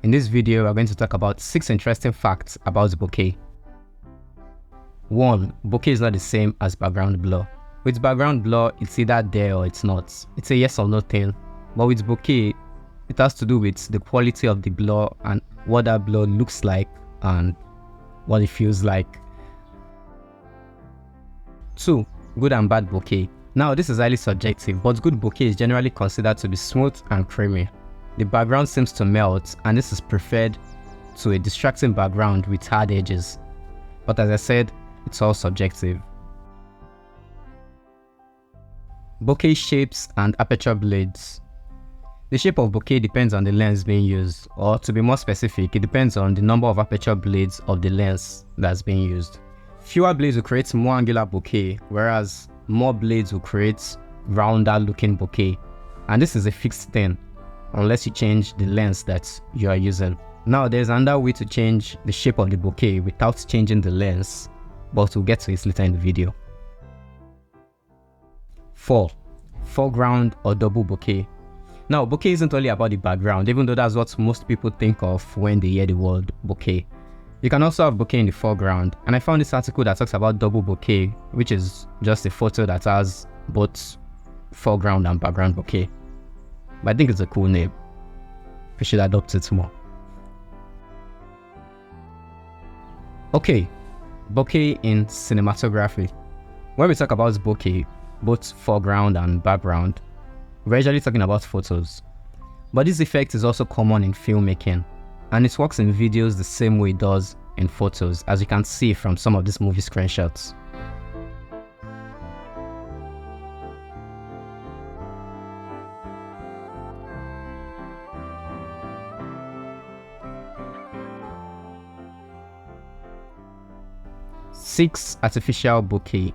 In this video, we're going to talk about 6 interesting facts about bokeh. 1. Bokeh is not the same as background blur. With background blur, it's either there or it's not. It's a yes or no thing. But with bokeh, it has to do with the quality of the blur and what that blur looks like and what it feels like. 2. Good and bad bokeh. Now, this is highly subjective, but good bokeh is generally considered to be smooth and creamy. The background seems to melt, and this is preferred to a distracting background with hard edges. But as I said, it's all subjective. Bokeh shapes and aperture blades. The shape of bokeh depends on the lens being used, or to be more specific, it depends on the number of aperture blades of the lens that's being used. Fewer blades will create more angular bokeh, whereas more blades will create rounder looking bokeh. And this is a fixed thing, unless you change the lens that you are using. Now there's another way to change the shape of the bokeh without changing the lens, but we'll get to it later in the video. 4. Foreground or double bokeh. Now bokeh isn't only about the background, even though that's what most people think of when they hear the word bokeh. You can also have bokeh in the foreground, and I found this article that talks about double bokeh, which is just a photo that has both foreground and background bokeh. But I think it's a cool name. We should adopt it more. Okay, bokeh in cinematography. When we talk about bokeh, both foreground and background, we're usually talking about photos. But this effect is also common in filmmaking, and it works in videos the same way it does in photos, as you can see from some of these movie screenshots. Six, artificial bokeh.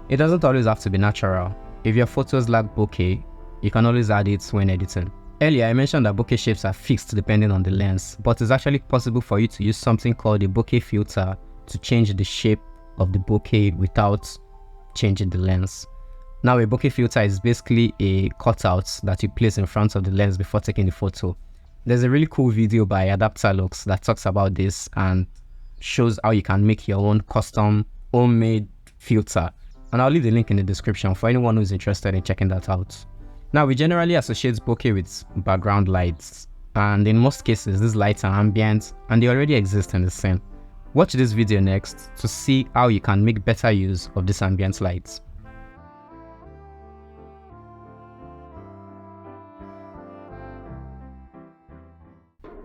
It doesn't always have to be natural. If your photos lack bokeh, you can always add it when editing. Earlier, I mentioned that bokeh shapes are fixed depending on the lens, but it's actually possible for you to use something called a bokeh filter to change the shape of the bokeh without changing the lens. Now, a bokeh filter is basically a cutout that you place in front of the lens before taking the photo. There's a really cool video by Adaptalux that talks about this and shows how you can make your own custom homemade filter, and I'll leave the link in the description for anyone who's interested in checking that out. Now, we generally associate bokeh with background lights, and in most cases these lights are ambient and they already exist in the scene. Watch this video next to see how you can make better use of these ambient lights.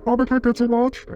Barbecue pretty much.